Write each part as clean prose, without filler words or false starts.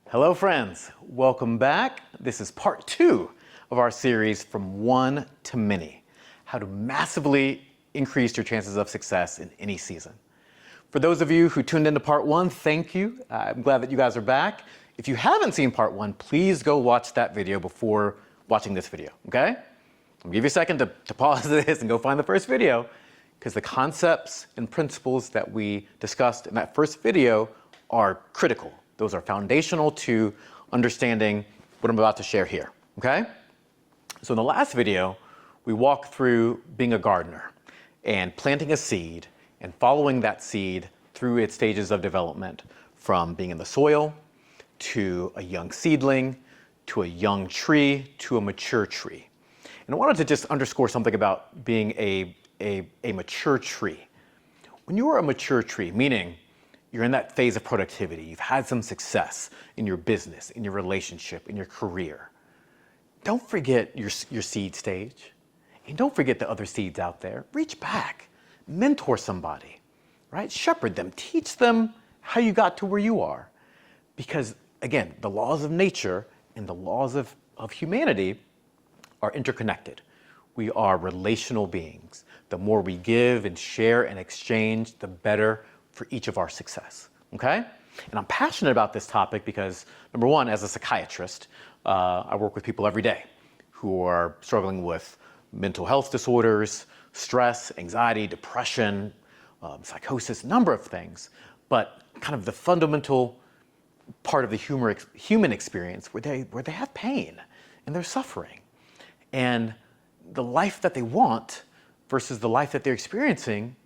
Hello friends, welcome back. This is part 2 of our series From One to Many, how to massively increase your chances of success in any season. For those of you who tuned into part 1, thank you. I'm glad that you guys are back. If you haven't seen part 1, please go watch that video before watching this video, okay? I'll give you a second to pause this and go find the first video, because the concepts and principles that we discussed in that first video are critical. Those are foundational to understanding what I'm about to share here, okay? So in the last video, we walked through being a gardener and planting a seed and following that seed through its stages of development, from being in the soil to a young seedling to a young tree to a mature tree. And I wanted to just underscore something about being a mature tree. When you are a mature tree, meaning you're in that phase of productivity, you've had some success in your business, in your relationship, in your career, don't forget your seed stage. And don't forget the other seeds out there. Reach back, mentor somebody, right? Shepherd them, teach them how you got to where you are. Because again, the laws of nature and the laws of humanity are interconnected. We are relational beings. The more we give and share and exchange, the better for each of our success, okay? And I'm passionate about this topic because, number one, as a psychiatrist, I work with people every day who are struggling with mental health disorders, stress, anxiety, depression, psychosis, a number of things. But kind of the fundamental part of the human experience where they have pain and they're suffering. And the life that they want versus the life that they're experiencing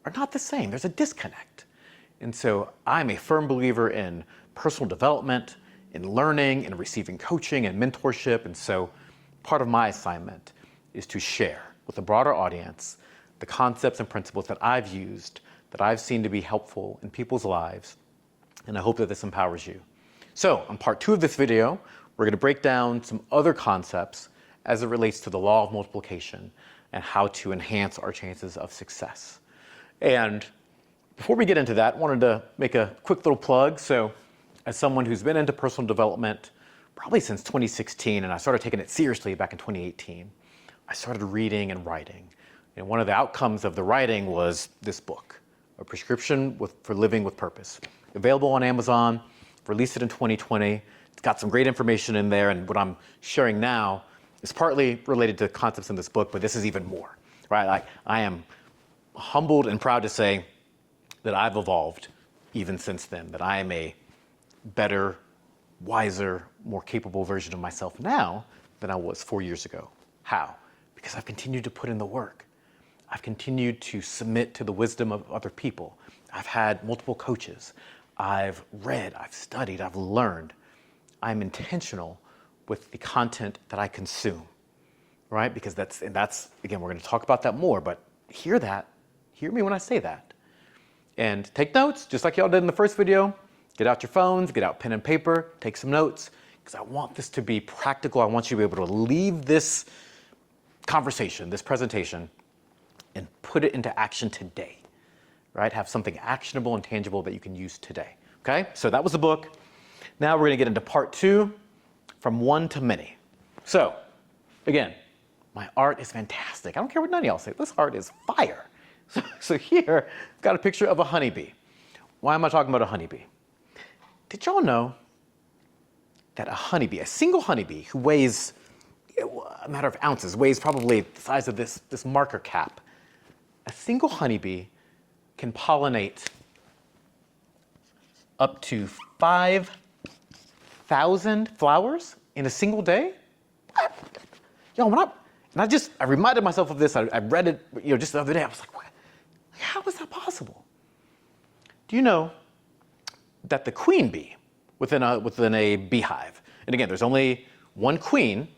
are not the same. There's a disconnect. And so I'm a firm believer in personal development, in learning, in receiving coaching and mentorship. And so part of my assignment is to share with a broader audience the concepts and principles that I've used, that I've seen to be helpful in people's lives. And I hope that this empowers you. So on part 2 of this video, we're going to break down some other concepts as it relates to the law of multiplication and how to enhance our chances of success. And before we get into that, I wanted to make a quick little plug. So as someone who's been into personal development probably since 2016, and I started taking it seriously back in 2018, I started reading and writing. And one of the outcomes of the writing was this book, A Prescription for Living with Purpose. Available on Amazon, released it in 2020. It's got some great information in there, and what I'm sharing now is partly related to concepts in this book, but this is even more, right? I am humbled and proud to say that I've evolved even since then, that I am a better, wiser, more capable version of myself now than I was 4 years ago. How? Because I've continued to put in the work. I've continued to submit to the wisdom of other people. I've had multiple coaches. I've read, I've studied, I've learned. I'm intentional with the content that I consume, right? Because that's, again, we're going to talk about that more, but hear me when I say that. And take notes, just like y'all did in the first video. Get out your phones, get out pen and paper, take some notes, because I want this to be practical. I want you to be able to leave this conversation, this presentation, and put it into action today, right? Have something actionable and tangible that you can use today, okay? So that was the book. Now we're going to get into part 2, From One to Many. So, again, my art is fantastic. I don't care what none of y'all say. This art is fire. So here, I've got a picture of a honeybee. Why am I talking about a honeybee? Did y'all know that a honeybee, a single honeybee who weighs a matter of ounces, weighs probably the size of this marker cap, a single honeybee can pollinate up to 5,000 flowers in a single day? What? Y'all, I reminded myself of this. I read it, just the other day. I was like, what? How is that possible? Do you know that the queen bee within a beehive, and again, there's only one queen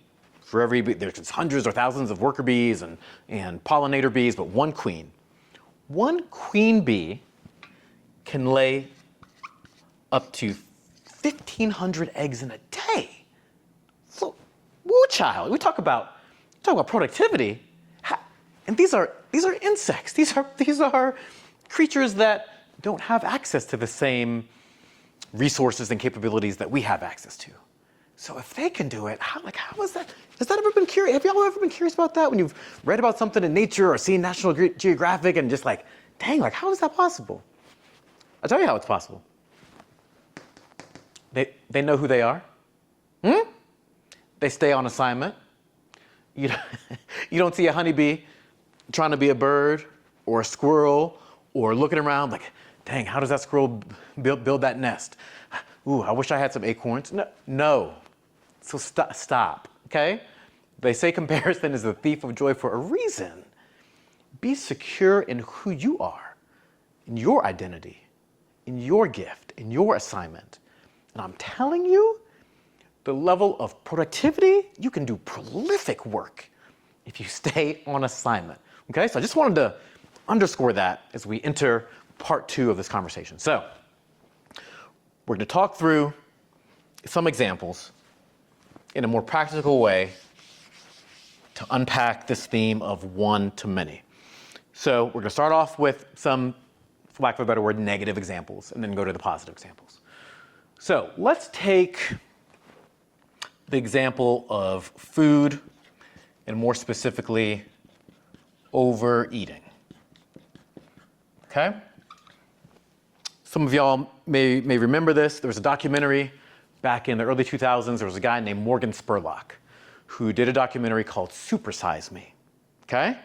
for every bee. There's hundreds or thousands of worker bees and pollinator bees, but one queen bee can lay up to 1,500 eggs in a day. So, woo child, we talk about productivity, and these are insects. These are creatures that don't have access to the same resources and capabilities that we have access to. So if they can do it, how is that? Has that ever been curious? Have y'all ever been curious about that when you've read about something in Nature or seen National Geographic and just like, dang, like how is that possible? I'll tell you how it's possible. They know who they are. They stay on assignment. You don't see a honeybee trying to be a bird or a squirrel or looking around like, dang, how does that squirrel build that nest? Ooh, I wish I had some acorns. No. So stop, okay? They say comparison is the thief of joy for a reason. Be secure in who you are, in your identity, in your gift, in your assignment. And I'm telling you, the level of productivity, you can do prolific work if you stay on assignment. Okay, so I just wanted to underscore that as we enter part 2 of this conversation. So we're going to talk through some examples in a more practical way to unpack this theme of one to many. So we're going to start off with some, for lack of a better word, negative examples, and then go to the positive examples. So let's take the example of food, and more specifically, overeating. Okay? Some of y'all may remember this. There was a documentary back in the early 2000s. There was a guy named Morgan Spurlock who did a documentary called Supersize Me. Okay?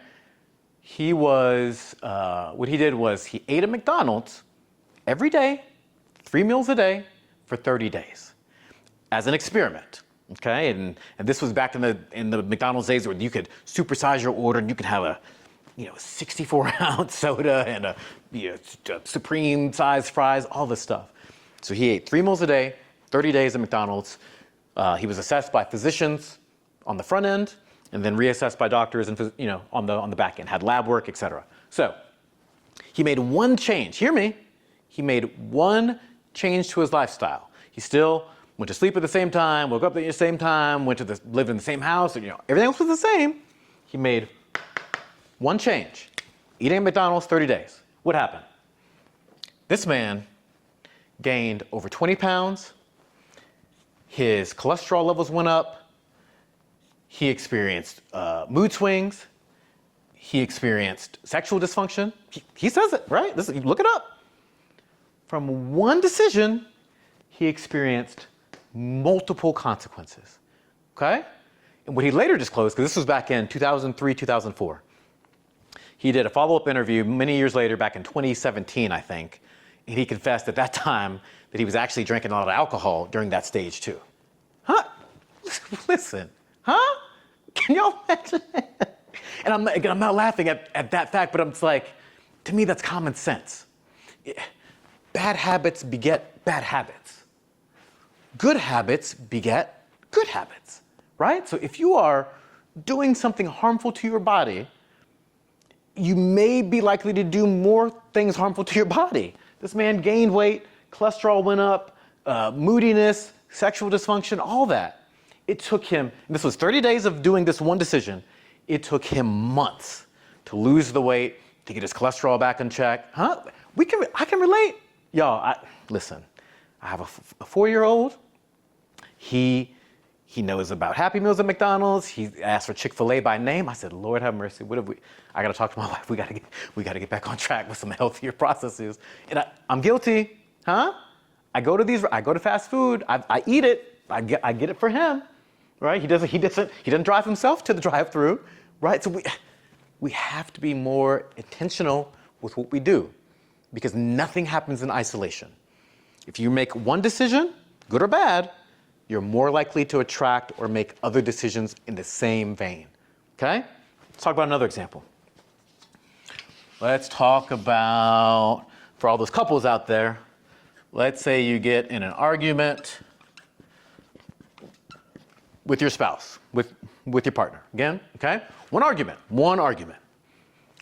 He was, what he did was he ate at McDonald's every day, 3 meals a day, for 30 days as an experiment. Okay, and this was back in the McDonald's days where you could supersize your order and you could have a 64-ounce soda and a supreme size fries, all this stuff. So he ate 3 meals a day, 30 days at McDonald's. He was assessed by physicians on the front end, and then reassessed by doctors and on the back end, had lab work, etc. So he made one change. Hear me. He made one change to his lifestyle. He still went to sleep at the same time, woke up at the same time, lived in the same house, everything else was the same. He made one change, eating at McDonald's 30 days. What happened? This man gained over 20 pounds. His cholesterol levels went up. He experienced mood swings. He experienced sexual dysfunction. He says it, right? Look it up. From one decision, he experienced multiple consequences, okay? And what he later disclosed, because this was back in 2003, 2004, he did a follow-up interview many years later, back in 2017, I think, and he confessed at that time that he was actually drinking a lot of alcohol during that stage too. Huh? Listen, huh? Can y'all imagine? And I'm not laughing at that fact, but I'm just like, to me, that's common sense. Bad habits beget bad habits. Good habits beget good habits, right? So if you are doing something harmful to your body, you may be likely to do more things harmful to your body. This man gained weight, cholesterol went up, moodiness, sexual dysfunction, all that. It took him, and this was 30 days of doing this one decision, it took him months to lose the weight, to get his cholesterol back in check. Huh? I can relate. Y'all, listen, I have a 4-year-old. He knows about Happy Meals at McDonald's. He asked for Chick-fil-A by name. I said, Lord have mercy. I got to talk to my wife. We got to get back on track with some healthier processes. And I'm guilty, huh? I go to fast food. I eat it. I get it for him, right? He doesn't drive himself to the drive-through, right? So we have to be more intentional with what we do, because nothing happens in isolation. If you make one decision, good or bad, you're more likely to attract or make other decisions in the same vein. Okay? Let's talk about another example. Let's talk about, for all those couples out there, let's say you get in an argument with your spouse, with your partner. Again, okay? One argument.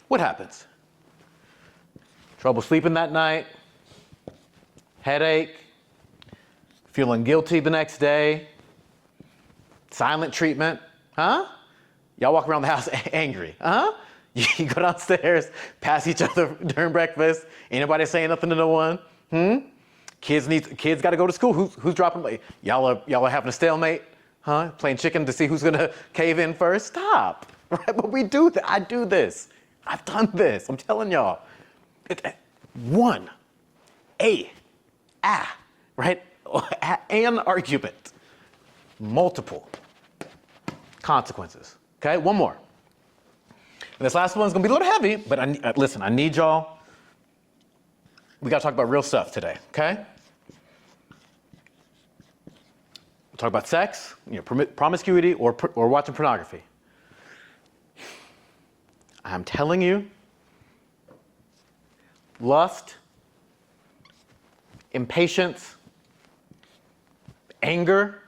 What happens? Trouble sleeping that night, headache, feeling guilty the next day, silent treatment, huh? Y'all walk around the house angry, huh? You go downstairs, pass each other during breakfast, ain't nobody saying nothing to no one, Kids got to go to school. Who's dropping? Y'all are having a stalemate, huh? Playing chicken to see who's gonna cave in first. Stop, right? But we do that. I do this. I've done this. I'm telling y'all. One, right? An argument, multiple consequences. Okay, one more. And this last one's gonna be a little heavy, but listen, I need y'all. We gotta talk about real stuff today, okay? We'll talk about sex, promiscuity, or watching pornography. I'm telling you, lust, impatience, anger,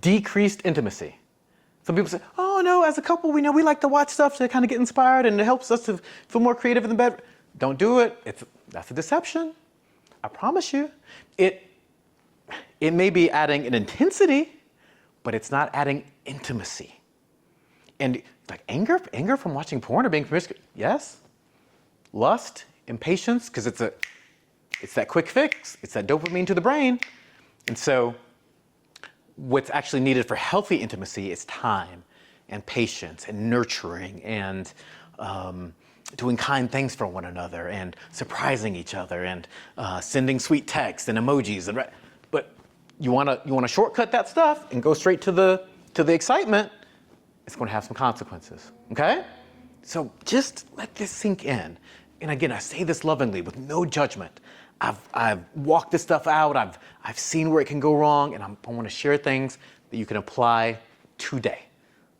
decreased intimacy. Some people say, oh no, as a couple, we like to watch stuff to kind of get inspired and it helps us to feel more creative in the bed. Don't do it. That's a deception. I promise you. It may be adding an intensity, but it's not adding intimacy. And like anger from watching porn or being promiscuous, yes. Lust, impatience, because it's that quick fix. It's that dopamine to the brain. And so what's actually needed for healthy intimacy is time and patience and nurturing and doing kind things for one another and surprising each other and sending sweet texts and emojis. But you wanna shortcut that stuff and go straight to the excitement. It's going to have some consequences. Okay? So just let this sink in. And again, I say this lovingly with no judgment. I've walked this stuff out. I've seen where it can go wrong, and I want to share things that you can apply today.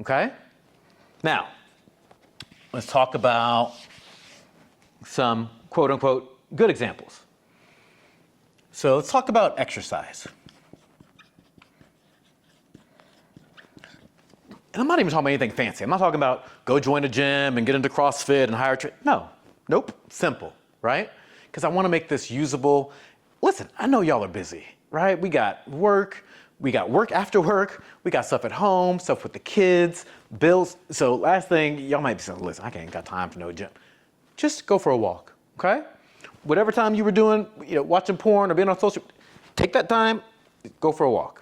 Okay? Now, let's talk about some quote unquote good examples. So let's talk about exercise. And I'm not even talking about anything fancy. I'm not talking about go join a gym and get into CrossFit and hire a trainer. No, nope, simple, right? Because I want to make this usable. Listen, I know y'all are busy, right? We got work after work, we got stuff at home, stuff with the kids, bills. So last thing, y'all might be saying, listen, I ain't got time for no gym. Just go for a walk, okay? Whatever time you were doing, watching porn or being on social, take that time, go for a walk.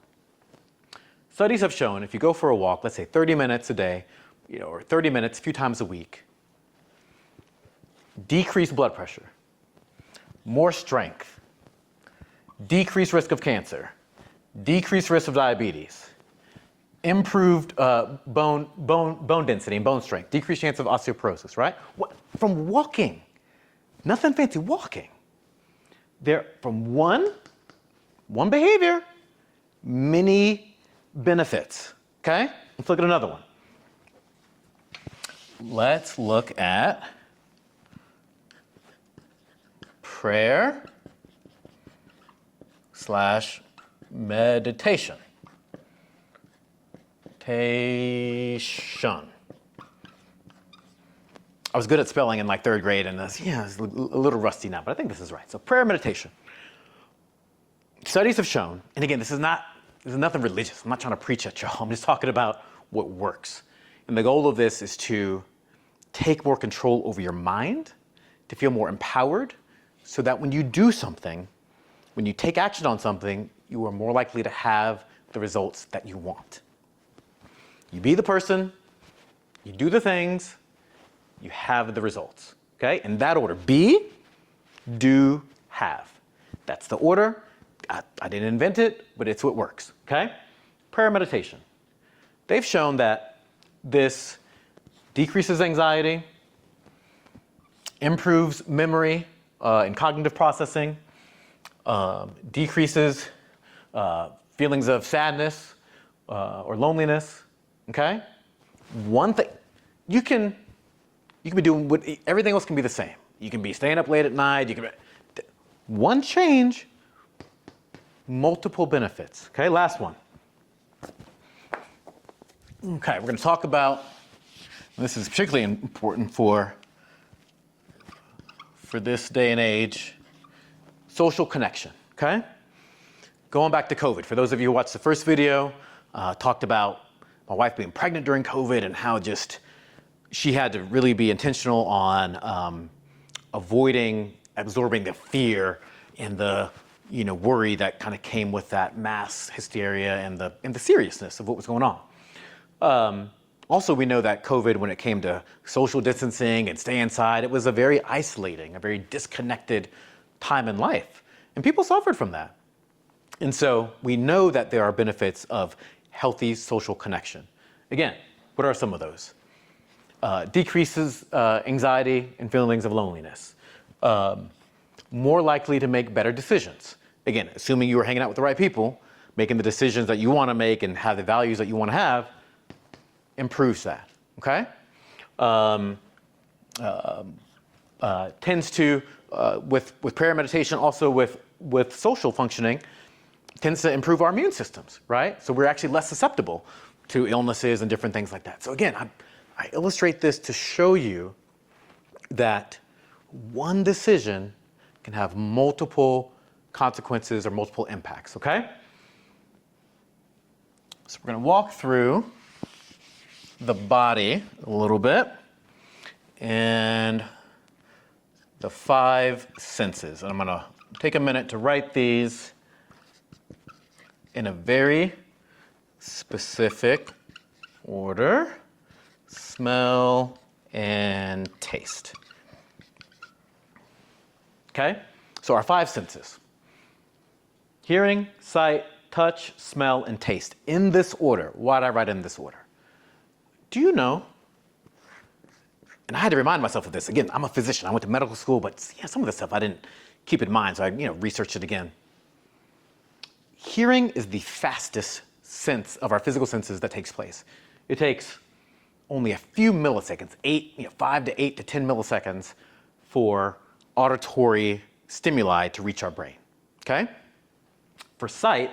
Studies have shown if you go for a walk, let's say 30 minutes a day, or 30 minutes a few times a week, decreased blood pressure, more strength, decreased risk of cancer, decreased risk of diabetes, improved bone density and bone strength, decreased chance of osteoporosis, right? From walking, nothing fancy, walking. From one behavior, many benefits, okay? Let's look at another one. Let's look at prayer / meditation. I was good at spelling in like third grade and it's a little rusty now, but I think this is right. So prayer meditation. Studies have shown, and again, this is nothing religious. I'm not trying to preach at y'all. I'm just talking about what works. And the goal of this is to take more control over your mind, to feel more empowered, so that when you do something, when you take action on something, you are more likely to have the results that you want. You be the person, you do the things, you have the results. Okay? In that order. Be, do, have. That's the order. I didn't invent it, but it's what works. Okay? Prayer meditation. They've shown that this decreases anxiety, improves memory and cognitive processing, decreases feelings of sadness or loneliness. Okay? One thing, you can be doing everything else can be the same. You can be staying up late at night. One change, multiple benefits. Okay, last one. Okay, we're going to talk about, this is particularly important for this day and age, social connection. Okay? Going back to COVID, for those of you who watched the first video, talked about my wife being pregnant during COVID and how just she had to really be intentional on avoiding absorbing the fear and the worry that kind of came with that mass hysteria and the seriousness of what was going on. Also, we know that COVID, when it came to social distancing and stay inside, it was a very isolating, a very disconnected time in life. And people suffered from that. And so we know that there are benefits of healthy social connection. Again, what are some of those? Decreases anxiety and feelings of loneliness. More likely to make better decisions. Again, assuming you are hanging out with the right people, making the decisions that you want to make and have the values that you want to have, improves that, okay? Tends to, with prayer meditation, also with social functioning, tends to improve our immune systems, right? So we're actually less susceptible to illnesses and different things like that. So again, I illustrate this to show you that one decision can have multiple consequences or multiple impacts, okay? So we're going to walk through the body a little bit and the 5 senses. And I'm going to take a minute to write these in a very specific order: smell and taste. Okay? So our 5 senses: hearing, sight, touch, smell, and taste. In this order. Why did I write in this order? Do you know, and I had to remind myself of this. Again, I'm a physician. I went to medical school, but some of this stuff I didn't keep in mind, so I researched it again. Hearing is the fastest sense of our physical senses that takes place. It takes only a few milliseconds, 5 to 8 to 10 milliseconds, for auditory stimuli to reach our brain, okay? For sight,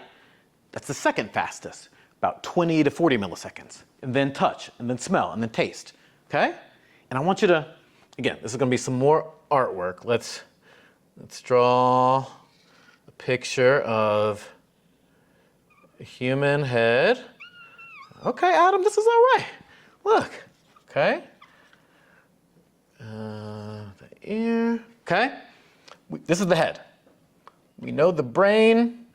that's the second fastest, about 20 to 40 milliseconds. And then touch, and then smell, and then taste, okay? And I want you to, again, this is gonna be some more artwork. Let's draw a picture of a human head. Okay, Adam, this is all right. Look, okay? The ear, okay? This is the head. We know the brain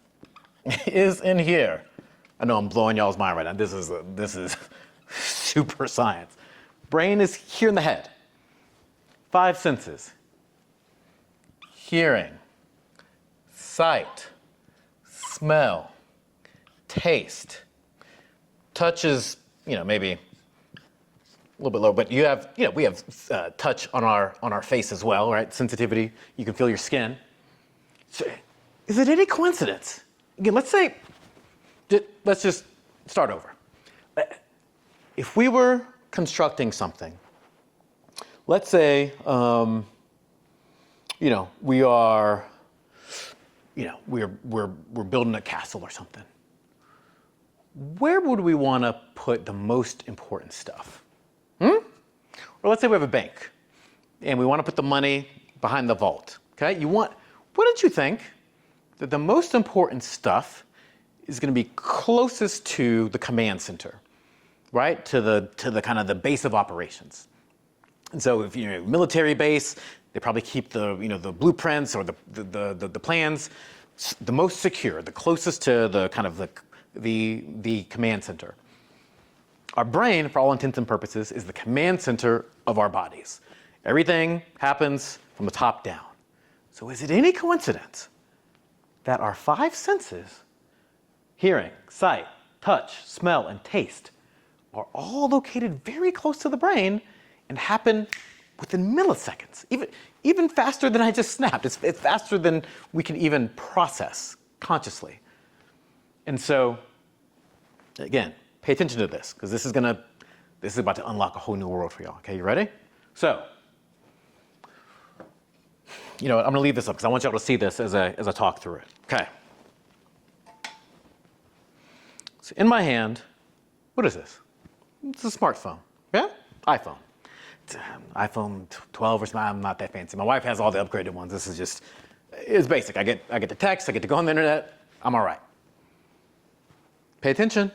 is in here. I know I'm blowing y'all's mind right now. This is super science. Brain is here in the head. 5 senses: hearing, sight, smell, taste. Touch is, maybe a little bit low, but we have touch on our face as well, right? Sensitivity. You can feel your skin. So, is it any coincidence? Again, let's just start over. If we were constructing something, let's say, we are, we're building a castle or something. Where would we want to put the most important stuff? Or let's say we have a bank, and we want to put the money behind the vault. Okay, wouldn't you think that the most important stuff is going to be closest to the command center, right? To the kind of the base of operations. And so if you're a military base, they probably keep the blueprints or the plans the most secure, the closest to the kind of the command center. Our brain, for all intents and purposes, is the command center of our bodies. Everything happens from the top down. So is it any coincidence that our 5 senses, hearing, sight, touch, smell, and taste, are all located very close to the brain and happen within milliseconds, even faster than I just snapped. It's faster than we can even process consciously. And so, again, pay attention to this, because this is about to unlock a whole new world for y'all. Okay, you ready? So, I'm going to leave this up because I want y'all to see this as I talk through it. Okay. So in my hand, what is this? It's a smartphone. Yeah? iPhone. It's iPhone 12 or something. I'm not that fancy. My wife has all the upgraded ones. This is it's basic. I get the text. I get to go on the internet. I'm all right. Pay attention.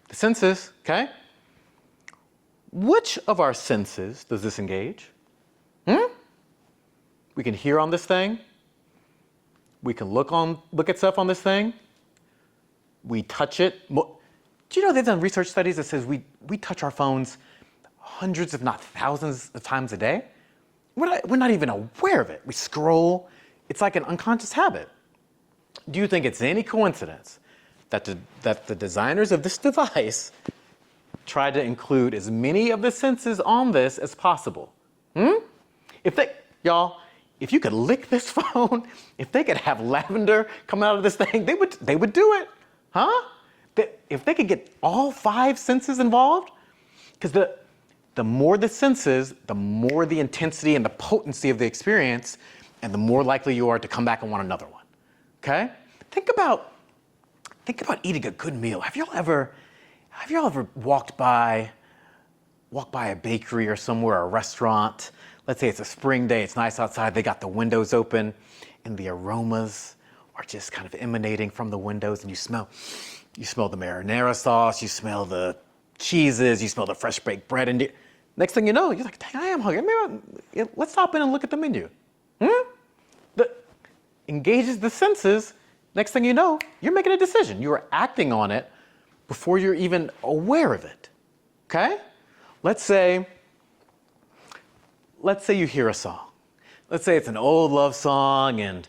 The senses, okay? Which of our senses does this engage? We can hear on this thing. We can look at stuff on this thing. We touch it. Do you know they've done research studies that says we touch our phones hundreds, if not thousands of times a day? We're not even aware of it. We scroll. It's like an unconscious habit. Do you think it's any coincidence that the designers of this device tried to include as many of the senses on this as possible? If you could lick this phone, if they could have lavender come out of this thing, they would do it, huh? If they could get all 5 senses involved, because the more the senses, the more the intensity and the potency of the experience, and the more likely you are to come back and want another one. Okay? Think about eating a good meal. Have y'all ever walked by a bakery or somewhere, a restaurant? Let's say it's a spring day, it's nice outside, they got the windows open, and the aromas are just kind of emanating from the windows, and you smell the marinara sauce, you smell the cheeses, you smell the fresh baked bread, and next thing you know, you're like, dang, I am hungry. Let's stop in and look at the menu. Engages the senses. Next thing you know, you're making a decision. You are acting on it before you're even aware of it. Okay? Let's say you hear a song. Let's say it's an old love song, and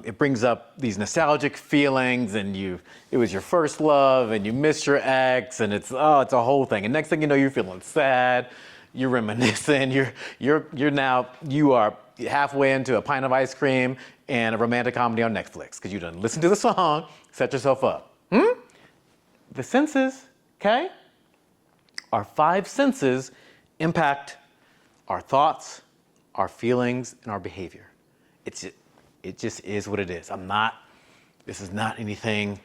it brings up these nostalgic feelings, and it was your first love, and you miss your ex, and it's a whole thing. And next thing you know, you're feeling sad, you're reminiscing, you are halfway into a pint of ice cream and a romantic comedy on Netflix because you done listened to the song, set yourself up. The senses, okay? Our 5 senses impact our thoughts, our feelings, and our behavior. It just is what it is. This is not anything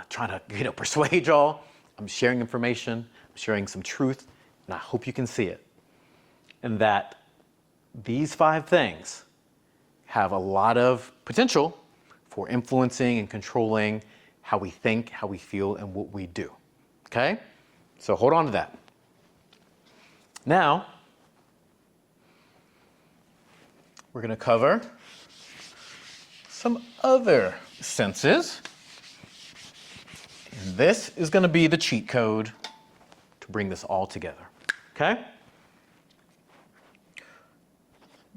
trying to persuade y'all. I'm sharing information, I'm sharing some truth, and I hope you can see it. And that these 5 things have a lot of potential for influencing and controlling how we think, how we feel, and what we do. Okay? So hold on to that. Now, we're going to cover some other senses. And this is going to be the cheat code to bring this all together. Okay?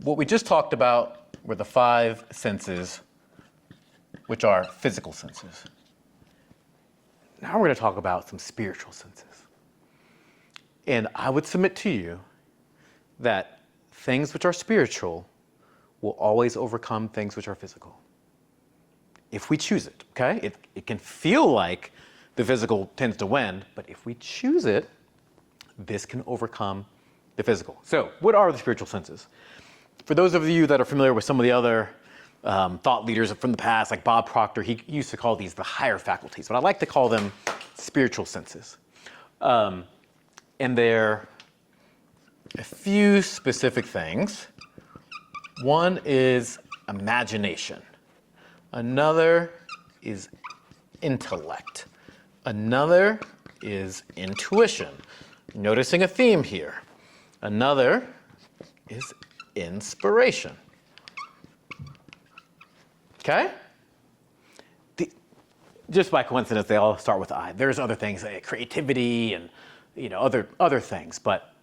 What we just talked about were the 5 senses, which are physical senses. Now we're going to talk about some spiritual senses. And I would submit to you that things which are spiritual will always overcome things which are physical. If we choose it, okay? It can feel like the physical tends to win, but if we choose it, this can overcome the physical. So, what are the spiritual senses? For those of you that are familiar with some of the other thought leaders from the past, like Bob Proctor, he used to call these the higher faculties, but I like to call them spiritual senses. And they're a few specific things. One is imagination. Another is intellect. Another is intuition. Noticing a theme here. Another is inspiration. Okay? Just by coincidence, they all start with I. There's other things, like creativity and other things, but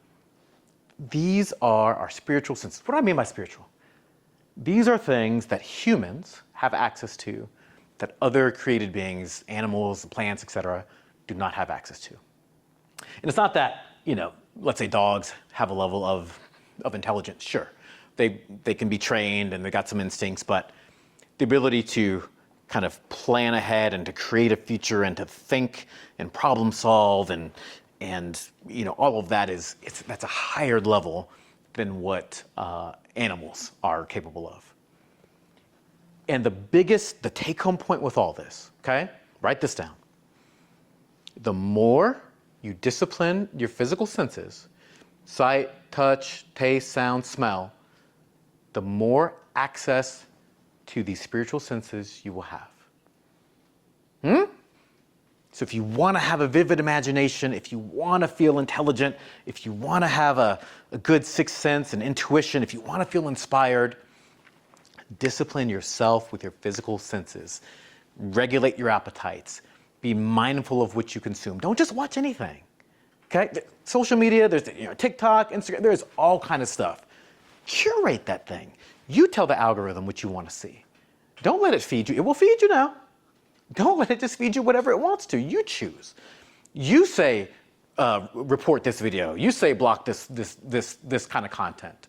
these are our spiritual senses. What do I mean by spiritual? These are things that humans have access to that other created beings, animals, plants, etc., do not have access to. And it's not that, let's say dogs have a level of intelligence. Sure, they can be trained and they got some instincts, but the ability to kind of plan ahead and to create a future and to think and problem solve and all of that that's a higher level than what animals are capable of. And the take-home point with all this, okay? Write this down. The more you discipline your physical senses, sight, touch, taste, sound, smell, the more access to these spiritual senses you will have. So if you want to have a vivid imagination, if you want to feel intelligent, if you want to have a good sixth sense and intuition, if you want to feel inspired, Discipline yourself with your physical senses. Regulate your appetites. Be mindful of what you consume. Don't just watch anything. Okay? Social media, there's TikTok, Instagram, there's all kind of stuff. Curate that thing. You tell the algorithm what you want to see. Don't let it feed you. It will feed you now. Don't let it just feed you whatever it wants to. You choose. You say, report this video. You say block this kind of content.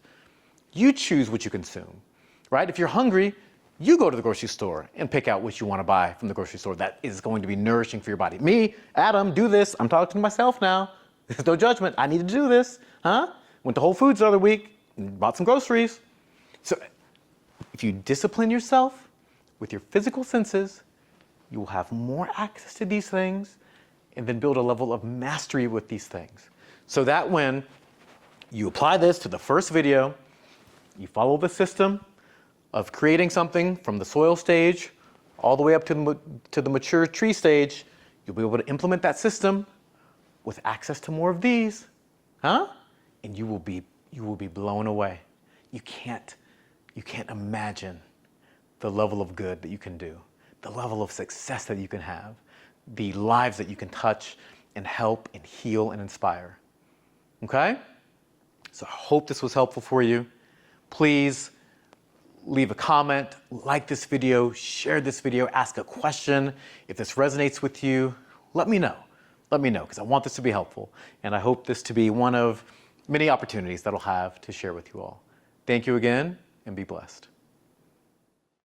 You choose what you consume, right? If you're hungry, you go to the grocery store and pick out what you want to buy from the grocery store that is going to be nourishing for your body. Me, Adam, do this. I'm talking to myself now. There's no judgment. I need to do this. Went to Whole Foods the other week and bought some groceries. So if you discipline yourself with your physical senses, you will have more access to these things and then build a level of mastery with these things. So that when you apply this to the first video, you follow the system of creating something from the soil stage all the way up to the mature tree stage, you'll be able to implement that system with access to more of these, and you will be blown away. You can't imagine the level of good that you can do, the level of success that you can have, the lives that you can touch and help and heal and inspire. Okay? So I hope this was helpful for you. Please leave a comment, like this video, share this video, ask a question. If this resonates with you, let me know. Let me know, because I want this to be helpful. And I hope this to be one of many opportunities that I'll have to share with you all. Thank you again, and be blessed.